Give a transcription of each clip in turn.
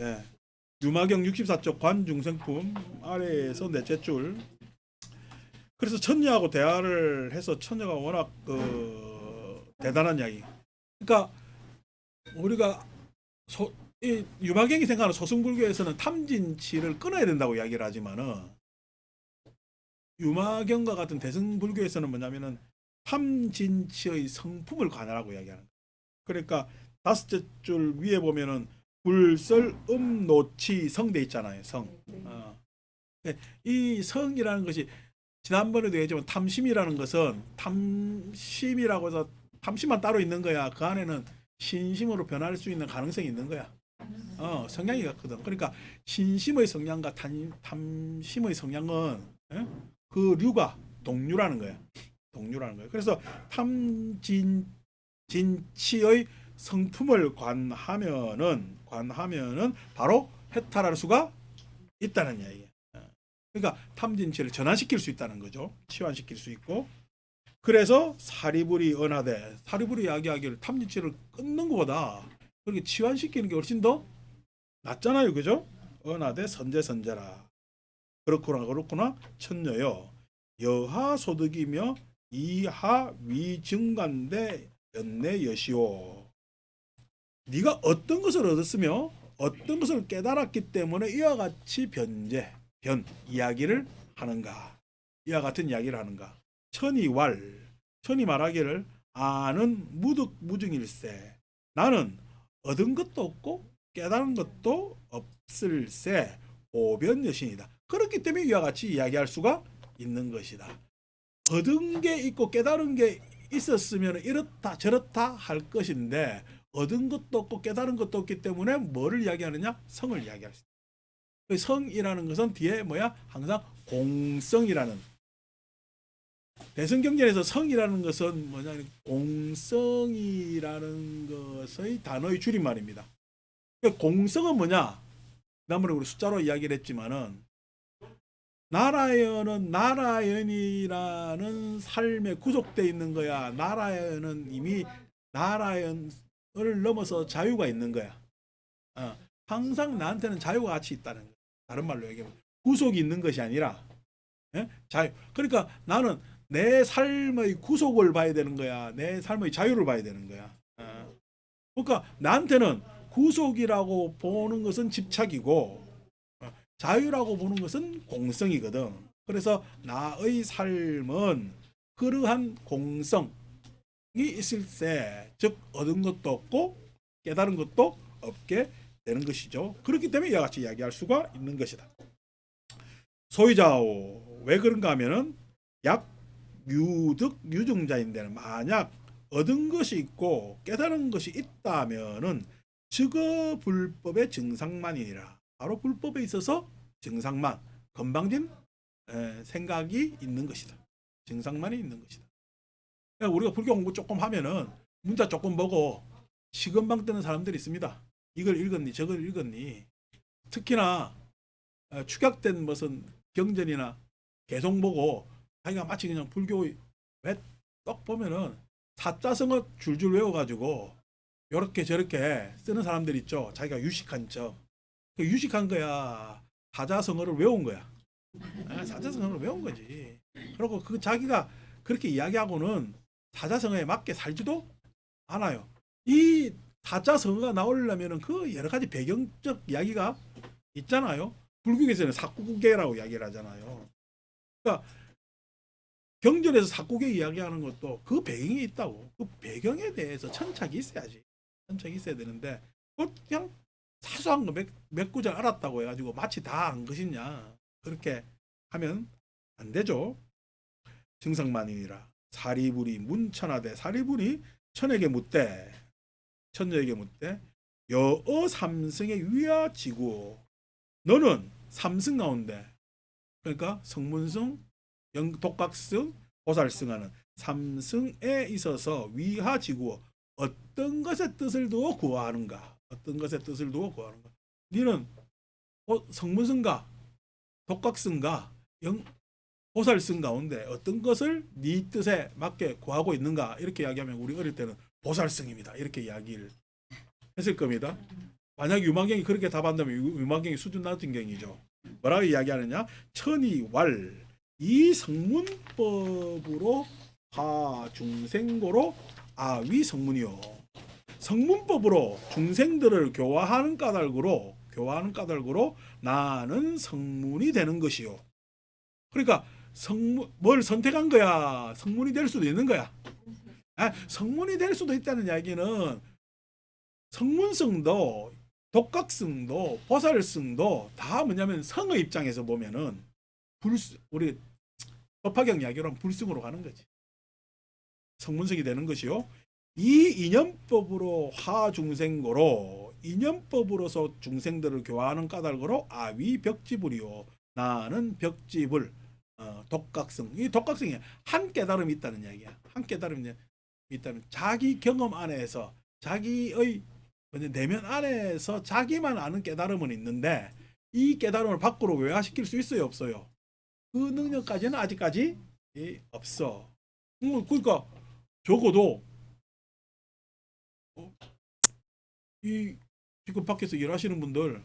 예. 유마경 64쪽 관중생품 아래에서 넷째 줄. 그래서 천녀하고 대화를 해서 천녀가 워낙 대단한 이야기. 그러니까 우리가 이 유마경이 생각하는 소승불교에서는 탐진치를 끊어야 된다고 이야기를 하지만은 유마경과 같은 대승불교에서는 뭐냐면은 탐진치의 성품을 관하라고 이야기하는 거예요. 그러니까 다섯째 줄 위에 보면은 불설 음노치 성돼 있잖아요. 성. 이 성이라는 것이 지난번에도 얘기했지만 탐심이라는 것은 탐심이라고 해서 탐심만 따로 있는 거야. 그 안에는 신심으로 변할 수 있는 가능성이 있는 거야. 성향이 같거든. 그러니까 신심의 성향과 탐심의 성향은 그 류가 동류라는 거야. 동류라는 거야. 그래서 탐진치의 성품을 관하면은 바로 해탈할 수가 있다는 이야기야. 그러니까 탐진치를 전환시킬 수 있다는 거죠. 치환시킬 수 있고. 그래서 사리불이 은하되 사리불이 이야기하기를 탐진치를 끊는 것보다 그렇게 치환시키는 게 훨씬 더 낫잖아요. 그죠? 은하되 선제선제라. 그렇구나 천녀여 여하 소득이며 이하 위증간대 연내 여시오. 네가 어떤 것을 얻었으며 어떤 것을 깨달았기 때문에 이와 같이 변 이야기를 하는가. 이와 같은 이야기를 하는가. 천이 말하기를 아는 무득무증일세. 나는 얻은 것도 없고 깨달은 것도 없을세. 오변여신이다. 그렇기 때문에 이와 같이 이야기할 수가 있는 것이다. 얻은 게 있고 깨달은 게 있었으면 이렇다 저렇다 할 것인데 얻은 것도 없고 깨달은 것도 없기 때문에 뭐를 이야기하느냐? 성을 이야기할 수 있다. 성이라는 것은 뒤에 뭐야? 항상 공성이라는, 대승경전에서 성이라는 것은 뭐냐? 공성이라는 것의 단어의 줄임말입니다. 공성은 뭐냐? 지난번에 우리 숫자로 이야기를 했지만은 나라연은 나라연이라는 삶에 구속되어 있는 거야. 나라연은 이미 나라연을 넘어서 자유가 있는 거야. 항상 나한테는 자유가 같이 있다는 거야. 다른 말로 얘기하면 구속이 있는 것이 아니라 자유. 그러니까 나는 내 삶의 구속을 봐야 되는 거야. 내 삶의 자유를 봐야 되는 거야. 그러니까 나한테는 구속이라고 보는 것은 집착이고 자유라고 보는 것은 공성이거든. 그래서 나의 삶은 그러한 공성이 있을 때, 즉 얻은 것도 없고 깨달은 것도 없게 되는 것이죠. 그렇기 때문에 이와 같이 이야기할 수가 있는 것이다. 소위자오. 왜 그런가 하면은 약유득 유증자인데 만약 얻은 것이 있고 깨달은 것이 있다면은 즉어 불법의 증상만이니라. 바로 불법에 있어서 증상만, 건방진 생각이 있는 것이다. 증상만이 있는 것이다. 그러니까 우리가 불교 공부 조금 하면은 문자 조금 보고 시건방 뜨는 사람들이 있습니다. 이걸 읽었니 저걸 읽었니. 특히나 축약된 무슨 경전이나 개송 보고 자기가 마치 그냥 불교의 왜떡 보면은 사자성어 줄줄 외워가지고 요렇게 저렇게 쓰는 사람들 있죠. 자기가 유식한 척. 유식한 거야. 사자성어를 외운 거야. 사자성어를 외운 거지. 그리고 그 자기가 그렇게 이야기하고는 사자성어에 맞게 살지도 않아요. 이 사자성어가 나오려면 그 여러 가지 배경적 이야기가 있잖아요. 불교에서는 사구계라고 이야기를 하잖아요. 그러니까 경전에서 사구계 이야기하는 것도 그 배경이 있다고. 그 배경에 대해서 천착이 있어야지. 천착이 있어야 되는데 그냥 사소한 거 몇 구절 알았다고 해가지고 마치 다 안 것이냐 그렇게 하면 안 되죠. 증상만이니라. 사리불이 문천하되 사리불이 천에게 묻되 천녀에게 묻되 여어 삼승의 위하지구 너는 삼승 가운데 그러니까 성문승 독각승 보살승하는 삼승에 있어서 위하지구 어떤 것의 뜻을 두어 구하는가. 어떤 것의 뜻을 두어 구하는가. 너는 성문승가 독각승가 보살승 가운데 어떤 것을 네 뜻에 맞게 구하고 있는가. 이렇게 이야기하면 우리 어릴 때는 보살승입니다. 이렇게 이야기를 했을 겁니다. 만약 유만경이 그렇게 답한다면 유만경이 수준 낮은 경이죠. 뭐라고 이야기하느냐? 천이왈 이 성문법으로 하중생고로 아위 성문이요. 성문법으로 중생들을 교화하는 까닭으로 나는 성문이 되는 것이요. 그러니까 뭘 선택한 거야. 성문이 될 수도 있는 거야. 성문이 될 수도 있다는 이야기는 성문성도 독각성도 보살성도 다 뭐냐면 성의 입장에서 보면은 우리 법화경 이야기로 하면 불승으로 가는 거지. 성문성이 되는 것이요. 이 인연법으로 화중생고로 인연법으로서 중생들을 교화하는 까닭으로 아위 벽지불이요. 나는 벽지불 독각성. 이 독각성이 한 깨달음이 있다는 이야기야. 한 깨달음이 있다면 자기 경험 안에서 자기의 내면 안에서 자기만 아는 깨달음은 있는데 이 깨달음을 밖으로 외화시킬 수 있어요, 없어요? 그 능력까지는 아직까지 없어. 그러니까 적어도 이 지금 밖에서 일하시는 분들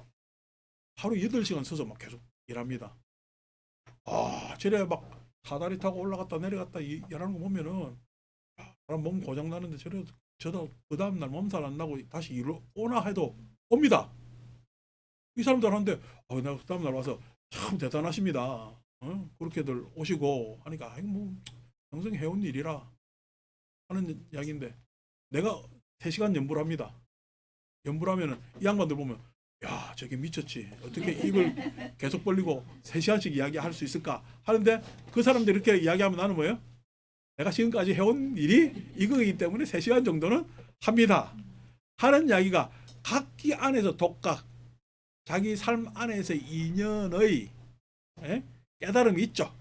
하루 8시간 서서 막 계속 일합니다. 저래 막 사다리 타고 올라갔다 내려갔다 일하는 거 보면은 사람 몸 고장 나는데 저도 그 다음날 몸살 안 나고 다시 일로 오나 해도 옵니다. 이 사람들한테 내가 그 다음날 와서 참 대단하십니다. 그렇게들 오시고 하니까 뭐 평생 해온 일이라 하는 이야기인데 내가 3시간 연부를 합니다. 연부를 하면은 이 양반들 보면 야 저게 미쳤지 어떻게 입을 계속 벌리고 3시간씩 이야기할 수 있을까 하는데 그 사람들이 이렇게 이야기하면 나는 뭐예요? 내가 지금까지 해온 일이 이거이기 때문에 3시간 정도는 합니다 하는 이야기가 각기 안에서 독각 자기 삶 안에서 인연의 깨달음이 있죠.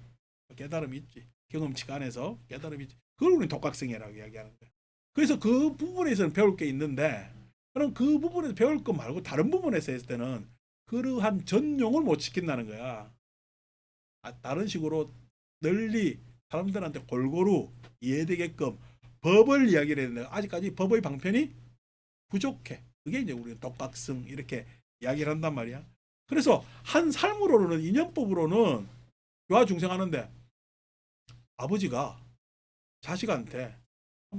깨달음이 있지. 경험치 안에서 깨달음이 있지. 그걸 우리는 독각성이라고 이야기하는 거예요. 그래서 그 부분에서는 배울 게 있는데 그럼 그 부분에서 배울 거 말고 다른 부분에서 했을 때는 그러한 전용을 못 지킨다는 거야. 다른 식으로 널리 사람들한테 골고루 이해되게끔 법을 이야기를 했는데 아직까지 법의 방편이 부족해. 그게 이제 우리가 독각성 이렇게 이야기를 한단 말이야. 그래서 한 삶으로는 인연법으로는 교화 중생하는데 아버지가 자식한테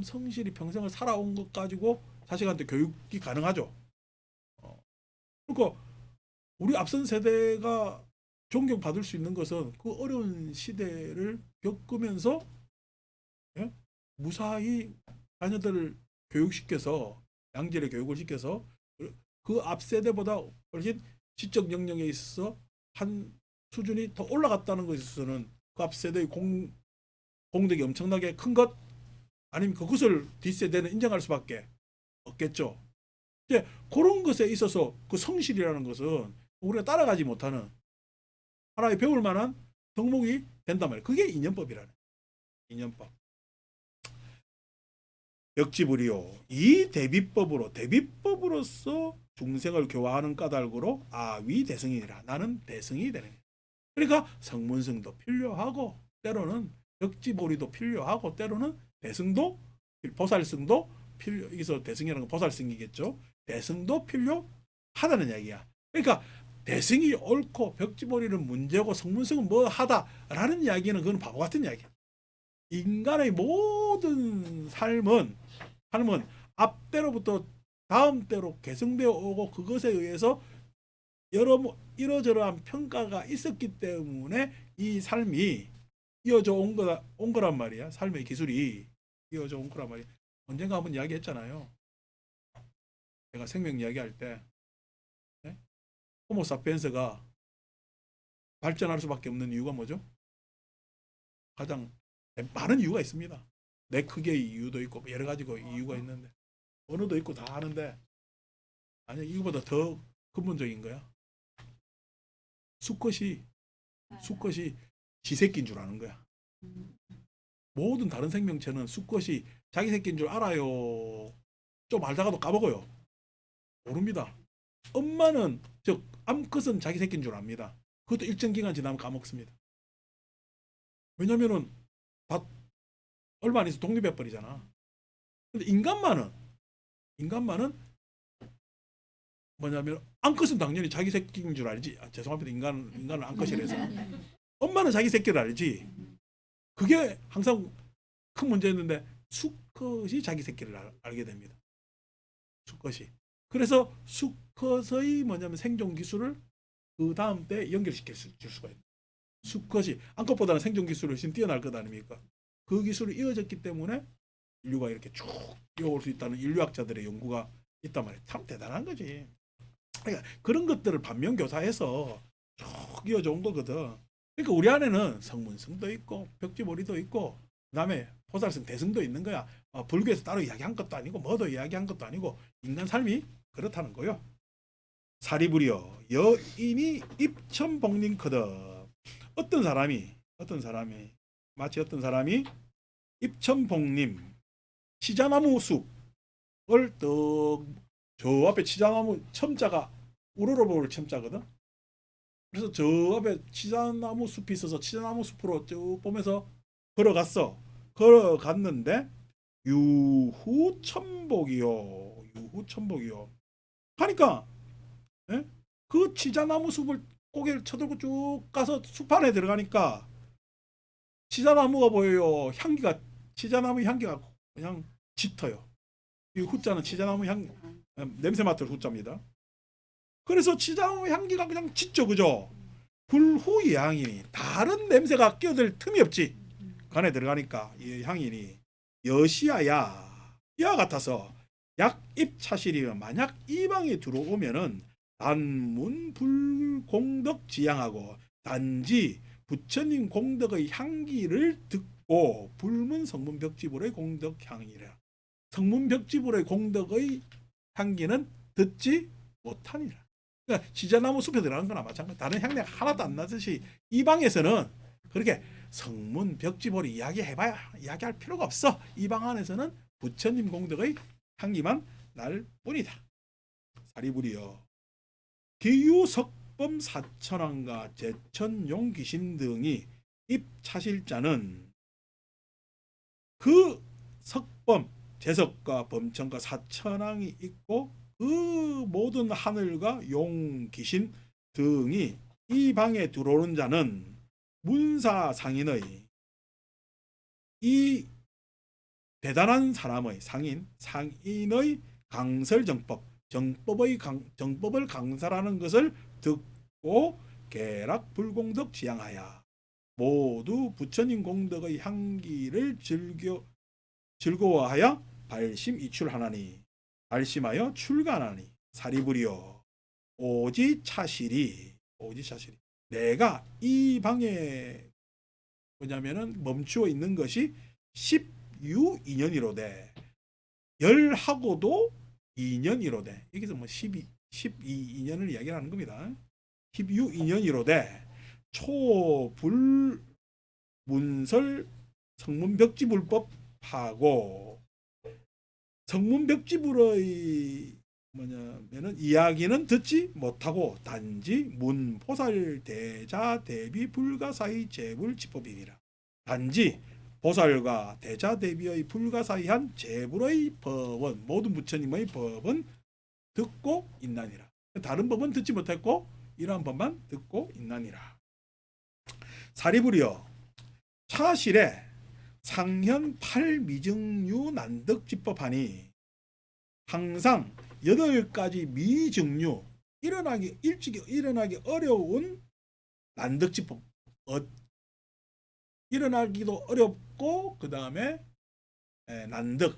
성실히 평생을 살아온 것 가지고 자식한테 교육이 가능하죠. 그러니까 우리 앞선 세대가 존경받을 수 있는 것은 그 어려운 시대를 겪으면서 예? 무사히 자녀들을 교육시켜서 양질의 교육을 시켜서 그 앞 세대보다 훨씬 지적 역량에 있어서 한 수준이 더 올라갔다는 것에 있어서는 그 앞 세대의 공덕이 엄청나게 큰 것 아니면 그것을 뒷세대는 인정할 수밖에 없겠죠. 이제 그런 것에 있어서 그 성실이라는 것은 우리가 따라가지 못하는 하나의 배울 만한 덕목이 된단 말이에요. 그게 인연법이라는 인연법. 역지불이요. 이 대비법으로서 중생을 교화하는 까닭으로 아위 대승이라 나는 대승이 되는 거예요. 그러니까 성문성도 필요하고 때로는 역지불이도 필요하고 때로는 대승도 보살승도 여기서 대승이라는 건 보살승이겠죠. 대승도 필요하다는 이야기야. 그러니까 대승이 옳고 벽지벌이는 문제고 성문성은 뭐 하다라는 이야기는 그건 바보 같은 이야기야. 인간의 모든 삶은 앞대로부터 다음 때로 개성되어 오고 그것에 의해서 여러 이러저러한 평가가 있었기 때문에 이 삶이 이어져 온 거란 말이야. 삶의 기술이 이어져 온 거란 말이야. 언젠가 한번 이야기했잖아요. 제가 생명 이야기할 때 네? 호모사피엔스가 발전할 수밖에 없는 이유가 뭐죠? 가장 많은 이유가 있습니다. 내 크기의 이유도 있고 여러 가지 이유가 있는데 언어도 있고 다 하는데 아니 이거보다 더 근본적인 거야. 수컷이 수컷이 지 새끼인 줄 아는 거야. 모든 다른 생명체는 수컷이 자기 새끼인 줄 알아요. 좀 알다가도 까먹어요. 모릅니다. 엄마는 즉 암컷은 자기 새끼인 줄 압니다. 그것도 일정 기간 지나면 까먹습니다. 왜냐면은 다 얼마 안 있어 독립해 버리잖아. 근데 인간만은 뭐냐면 암컷은 당연히 자기 새끼인 줄 알지. 죄송합니다. 인간은 암컷이라서. 엄마는 자기 새끼를 알지. 그게 항상 큰 문제였는데 수컷이 자기 새끼를 알게 됩니다. 수컷이. 그래서 수컷의 뭐냐면 생존 기술을 그 다음 때 연결시킬 줄 수가 있는. 수컷이 암컷보다는 생존 기술이 훨씬 뛰어날 것 아닙니까? 그 기술이 이어졌기 때문에 인류가 이렇게 쭉 이어올 수 있다는 인류학자들의 연구가 있단 말이에요. 참 대단한 거지. 그러니까 그런 것들을 반면교사해서 쭉 이어져 온 거거든. 그러니까 우리 안에는 성문성도 있고 벽지머리도 있고 그다음에 포살성 대성도 있는 거야. 불교에서 따로 이야기한 것도 아니고 뭐도 이야기한 것도 아니고 인간 삶이 그렇다는 거요. 사리부리여 여인이 입천복링커덕. 마치 어떤 사람이 입천복림 치자나무 숲을 저 앞에 치자나무 첨자가 우러러볼 첨자거든. 그래서 저 앞에 치자나무 숲이 있어서 치자나무 숲으로 쭉 보면서 걸어갔는데 유후천복이요 하니까, 예? 그 치자나무 숲을 고개를 쳐들고 쭉 가서 숲 안에 들어가니까 치자나무가 보여요. 치자나무 향기가 그냥 짙어요. 이 후자는 치자나무 향, 냄새 맡을 후자입니다. 그래서 치자나무 향기가 그냥 짙죠, 그죠? 불후 향이니 다른 냄새가 끼어들 틈이 없지. 간에 들어가니까 이 향이니 여시야야 이와 같아서 약입 차실이면 만약 이 방에 들어오면은 단문 불공덕 지향하고 단지 부처님 공덕의 향기를 듣고 불문 성문 벽지불의 공덕 향이라. 성문 벽지불의 공덕의 향기는 듣지 못하니라. 그러니까 시자나무 숲에 들어간 거나 마찬가지. 다른 향내가 하나도 안 나듯이 이 방에서는 그렇게 성문 벽지보리 이야기할 필요가 없어. 이 방 안에서는 부처님 공덕의 향기만 날 뿐이다. 사리부리여 기유석범 사천왕과 제천용 귀신 등이 입차실자는 그 석범 제석과 범천과 사천왕이 있고 그 모든 하늘과 용 귀신 등이 이 방에 들어오는 자는 문사 상인의 이 대단한 사람의 상인의 강설정법 정법을 강설하는 것을 듣고 계락 불공덕 지향하여 모두 부처님 공덕의 향기를 즐거워하여 발심 이출하나니 발심하여 출가하나니 사리부리여 오지 차실이 내가 이 방에 뭐냐면은 멈추어 있는 것이 10유2년이로되 열하고도 2년이로되 여기서 뭐 12년을 이야기하는 겁니다. 10유2년이로되 초불문설 성문벽지불법하고 성문벽지불의 뭐냐면은 이야기는 듣지 못하고 단지 문보살 대자 대비 불가사의 재불지법이니라. 단지 보살과 대자 대비의 불가사의한 재불의 법은 모든 부처님의 법은 듣고 있나니라. 다른 법은 듣지 못했고 이러한 법만 듣고 있나니라. 사리부리여 차실에 상현 8미증류 난득지법하니 항상 8가지 미증류 일찍 일어나기 어려운 난득지법 일어나기도 어렵고 그 다음에 난득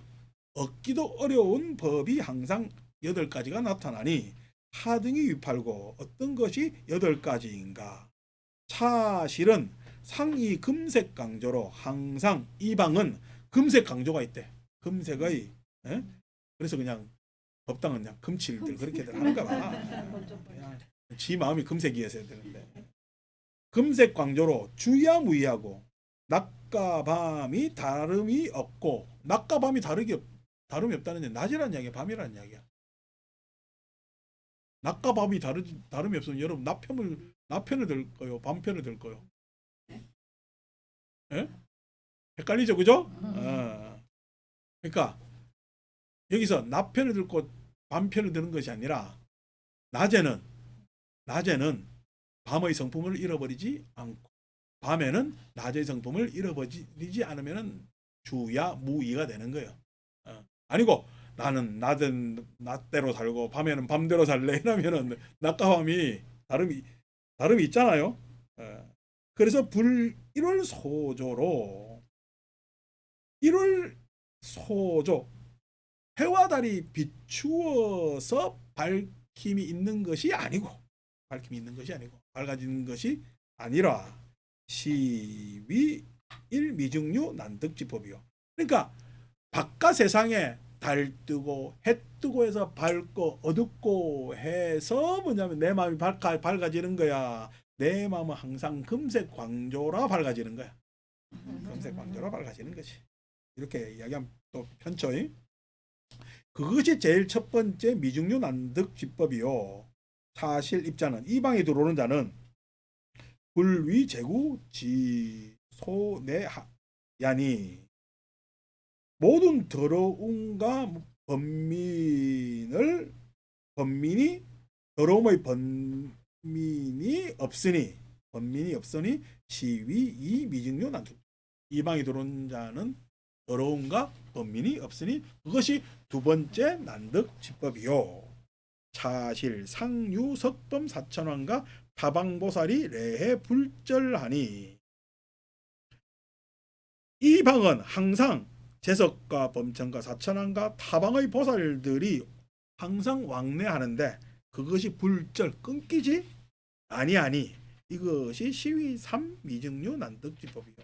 얻기도 어려운 법이 항상 8가지가 나타나니 하등이 위팔고 어떤 것이 8가지인가. 차실은 상이 금색 강조로 항상 이 방은 금색 강조가 있대. 금색의 그래서 그냥 법당은 그냥 금칠들 그렇게들 하는가 봐. 그냥 지 마음이 금색이어야 되는데 금색 강조로 주야무이하고 낮과 밤이 다름이 없고 낮과 밤이 다름이 없다는 게 낮이라는 이야기야 밤이라는 이야기야. 낮과 밤이 다름이 없으면 여러분 낮편을 들 거요 밤편을 들 거요. 예? 헷갈리죠 그죠? 그러니까 여기서 낮편을 들고 밤편을 드는 것이 아니라 낮에는 밤의 성품을 잃어버리지 않고 밤에는 낮의 성품을 잃어버리지 않으면 주야 무이가 되는 거예요. 아니고 나는 낮은 낮대로 살고 밤에는 밤대로 살래 이러면은 낮과 밤이 다름이 있잖아요. 그래서 불 1월 소조로 1월 소조 해와 달이 비추어서 밝힘이 있는 것이 아니고 밝아지는 것이 아니라 시위 일미중류 난득지법이요. 그러니까 바깥 세상에 달 뜨고 해 뜨고 해서 밝고 어둡고 해서 뭐냐면 내 마음이 밝아지는 거야. 내 마음은 항상 금색 광조라 밝아지는 거야. 금색 광조라 밝아지는 거지. 이렇게 이야기하면 또 편쳐. 그것이 제일 첫 번째 미중류 난득 지법이요. 사실 입자는 이 방에 들어오는 자는 불위 제구 지소내야니 모든 더러움과 번민이 더러움의 번민이 없으니 시위 이 미증류 난투 이 방에 들어온 자는 더러움과 번민이 없으니 그것이 두 번째 난득 지법이요. 사실 상유 석범 사천왕과 타방보살이 레해 불절하니 이 방은 항상 제석과 범천과 사천왕과 타방의 보살들이 항상 왕래하는데 그것이 불절 끊기지 아니 이것이 시위 3미증류 난득지법이요.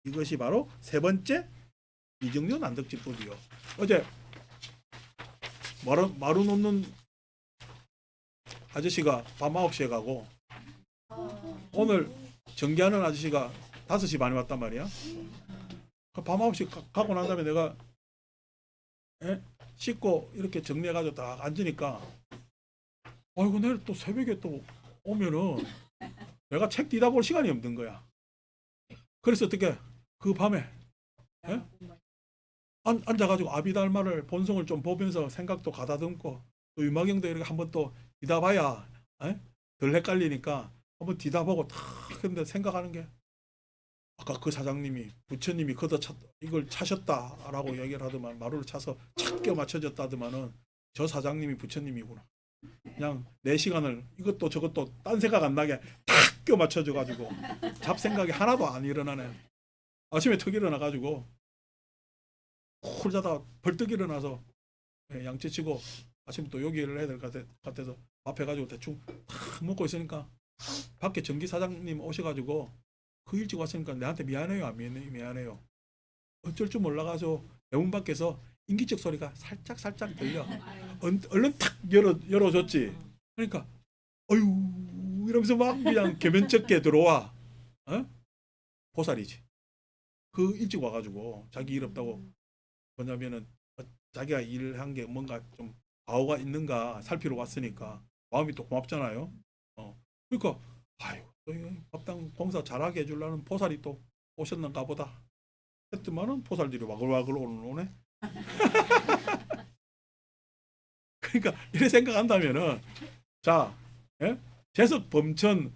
이것이 바로 세 번째 미증류 난득지법이요. 어제 마루 놓는 아저씨가 밤 9시에 가고 오늘 전기하는 아저씨가 5시 반에 왔단 말이야. 밤 9시 가고 난 다음에 내가 씻고 이렇게 정리해가지고 딱 앉으니까 아이고 내일 또 새벽에 또 오면은 내가 책 뒤다 볼 시간이 없는 거야. 그래서 어떻게 그 밤에 앉아가지고 아비달마를 본성을 좀 보면서 생각도 가다듬고 또 유마경도 이렇게 한번 또 뒤다 봐야 덜 헷갈리니까 한번 뒤다 보고 탁 근데 생각하는 게 아까 그 사장님이 부처님이 이걸 차셨다라고 얘기를 하더만 마루를 차서 착 껴 맞춰졌다 하더만은 저 사장님이 부처님이구나. 그냥 내 시간을 이것도 저것도 딴 생각 안 나게 탁 껴 맞춰줘 가지고 잡생각이 하나도 안 일어나네. 아침에 턱 일어나가지고 쿨 자다 벌떡 일어나서 양치치고 아침에 또 요기를 해야 될 것 같아서 밥 해가지고 대충 탁 먹고 있으니까 밖에 전기 사장님 오셔가지고 그 일찍 왔으니까 내한테 미안해요 안 미안해요 어쩔 줄 몰라가지고 대문 밖에서 인기척 소리가 살짝 들려. 얼른 탁 열어줬지. 그러니까 어유 이러면서 막 그냥 개면쩍게 들어와. 보살이지. 그 일찍 와가지고 자기 일 없다고 뭐냐면은 자기가 일한 게 뭔가 좀 아우가 있는가 살피러 왔으니까 마음이 또 고맙잖아요. 그러니까 아유 법당 봉사 잘하게 해주려는 보살이 또 오셨는가 보다 했더만은 보살들이 와글와글 오네. 그러니까 이렇게 생각한다면은 자 재석 범천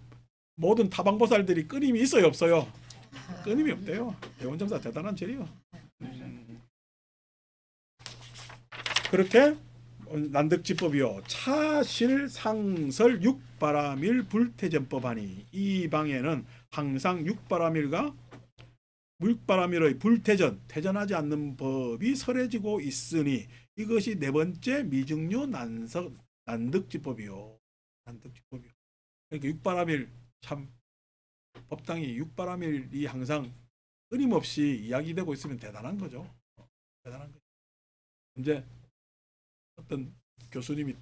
모든 타방보살들이 끊임이 있어요 없어요? 끊임이 없대요. 대원정사 대단한 절이요. 그렇게 난득지법이요 차실상설 육바라밀 불태전법하니 이 방에는 항상 육바라밀과 물바라밀의 불태전 태전하지 않는 법이 설해지고 있으니 이것이 네 번째 미증류 난득지법이요. 난득지법이요. 그러니까 육바라밀 참 법당이 육바라밀이 항상 끊임없이 이야기되고 있으면 대단한 거죠. 대단한 거죠. 이제 어떤 교수님이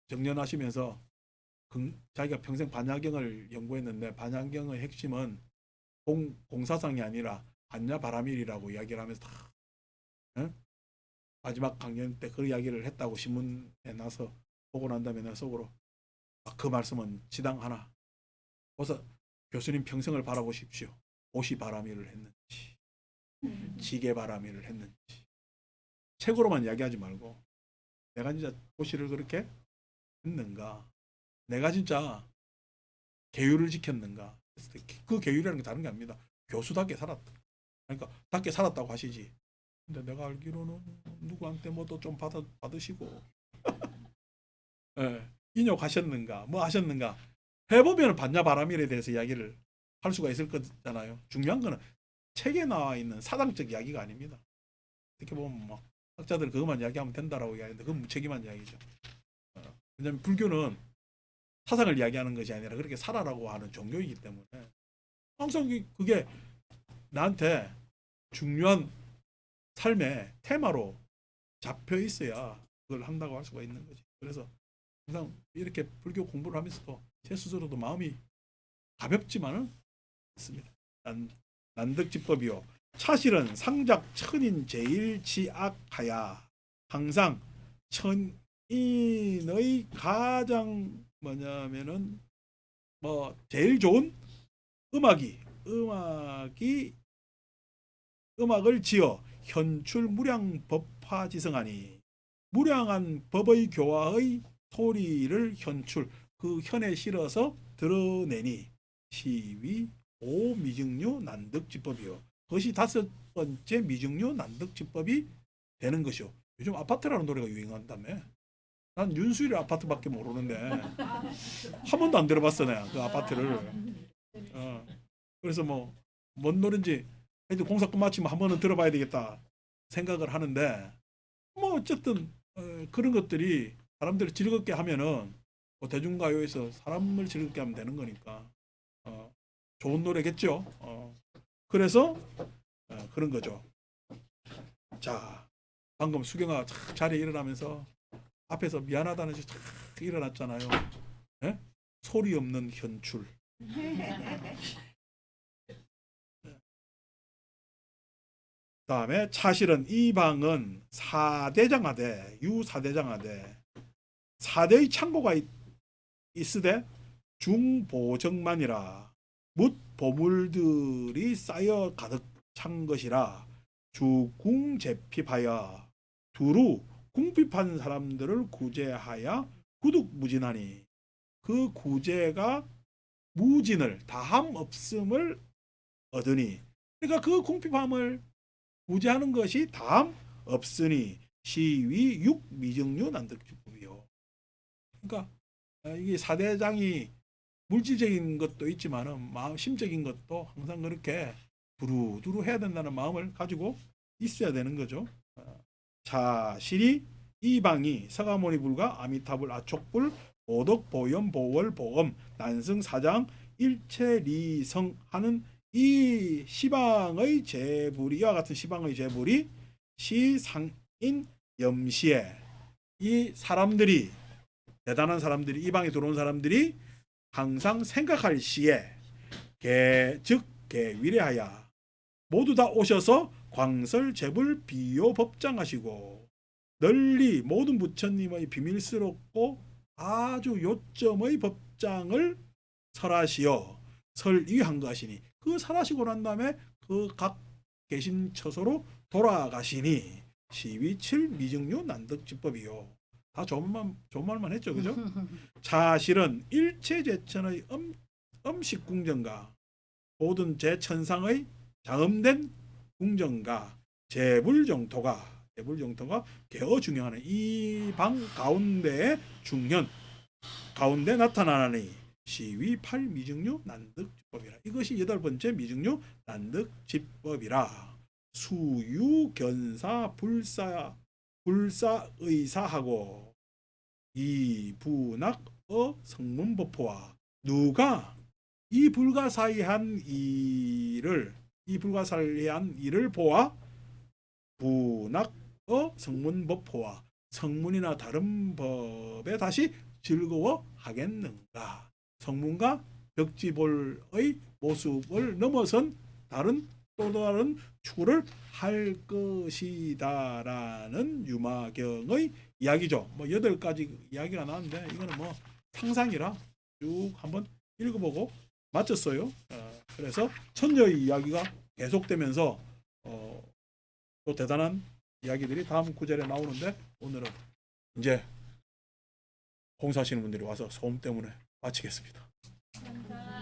정년하시면서 자기가 평생 반야경을 연구했는데 반야경의 핵심은 공사상이 아니라 반야바라밀이라고 이야기를 하면서 다 마지막 강연 때 그 이야기를 했다고 신문에 나서 보고 난 다음에 내 속으로 그 말씀은 지당 하나. 그래서 교수님 평생을 바라보십시오. 옷이 바라밀을 했는지 지게 바라밀을 했는지 책으로만 이야기하지 말고 내가 진짜 도시를 그렇게 했는가? 내가 진짜 계율을 지켰는가? 그 계율이라는 게 다른 게 아닙니다. 교수답게 살았다. 그러니까 답게 살았다고 하시지. 근데 내가 알기로는 누구한테 뭐도 좀 받으시고 예, 인욕하셨는가 뭐 하셨는가 해보면 반야 바람일에 대해서 이야기를 할 수가 있을 거잖아요. 중요한 거는 책에 나와 있는 사상적 이야기가 아닙니다. 이렇게 보면 막 학자들 그것만 이야기하면 된다라고 이야기하는데 그건 무책임한 이야기죠. 왜냐하면 불교는 사상을 이야기하는 것이 아니라 그렇게 살아라고 하는 종교이기 때문에 항상 그게 나한테 중요한 삶의 테마로 잡혀 있어야 그걸 한다고 할 수가 있는 거지. 그래서 항상 이렇게 불교 공부를 하면서도 제 스스로도 마음이 가볍지만은 있습니다. 난득지법이요. 차실은 상작 천인 제일지악하야. 항상 천인의 가장 뭐냐면은 뭐 제일 좋은 음악을 지어 현출 무량 법화지성하니 무량한 법의 교화의 소리를 현출 그 현에 실어서 드러내니 시위 오미증류 난득지법이요. 그것이 다섯 번째 미증류 난득지법이 되는 것이요. 요즘 아파트라는 노래가 유행한다며. 난 윤수일 아파트밖에 모르는데 한 번도 안 들어봤어 내가 그 아파트를. 그래서 뭐 뭔 노래인지 하여튼 공사 끝마치면 한 번은 들어봐야 되겠다 생각을 하는데 뭐 어쨌든 그런 것들이 사람들을 즐겁게 하면은 뭐 대중가요에서 사람을 즐겁게 하면 되는 거니까 좋은 노래겠죠. 그래서 그런 거죠. 자, 방금 수경아 자리에 일어나면서 앞에서 미안하다는 짓 일어났잖아요. 예? 소리 없는 현출. 다음에 차실은 이방은 사대장하되 유사대장하되 사대의 창고가 있으되 중보정만이라 묻 보물들이 쌓여 가득 찬 것이라 주궁제핍하여 두루 궁핍한 사람들을 구제하여 구둑무진하니 그 구제가 무진을 다함 없음을 얻으니 그러니까 그 궁핍함을 구제하는 것이 다함 없으니 시위 육미증류 난득주법이요. 그러니까 이게 사대장이 물질적인 것도 있지만은 마음 심적인 것도 항상 그렇게 두루두루 해야 된다는 마음을 가지고 있어야 되는 거죠. 자실이 이방이 서가모니 불가 아미타불 아촉불 오덕 보염 보월 보엄 난승 사장 일체리성 하는 이 시방의 재불이 이와 같은 시방의 재불이 시상인 염시에 이 사람들이 대단한 사람들이 이방에 들어온 사람들이 항상 생각할 시에 즉 개위례하여 모두 다 오셔서 광설 재불 비요 법장하시고 널리 모든 부처님의 비밀스럽고 아주 요점의 법장을 설하시어 설위한 것이니 그 설하시고 난 다음에 그 각 계신 처소로 돌아가시니 시위칠 미증류 난득지법이요. 다 좋은 말만 했죠, 그죠? 사실은 일체제천의 음식궁정가 모든 제천상의 장엄된 궁정가 재불정토가 개어 중요하는 이 방 가운데에 중현 가운데 나타나니 시위 팔미증류 난득지법이라. 이것이 여덟 번째 미증류 난득지법이라. 수유견사 불사의사하고 이분학어 성문법포와 누가 이 불가사의한 일을 보아 분학어 성문법포와 성문이나 다른 법에 다시 즐거워하겠는가. 성문과 벽지볼의 모습을 넘어선 또 다른 추구를 할 것이다라는 유마경의 이야기죠. 뭐 8가지 이야기가 나왔는데 이거는 뭐 상상이라 쭉 한번 읽어보고 마쳤어요. 그래서 천녀의 이야기가 계속되면서 또 대단한 이야기들이 다음 구절에 나오는데 오늘은 이제 공사하시는 분들이 와서 소음 때문에 마치겠습니다. 감사합니다.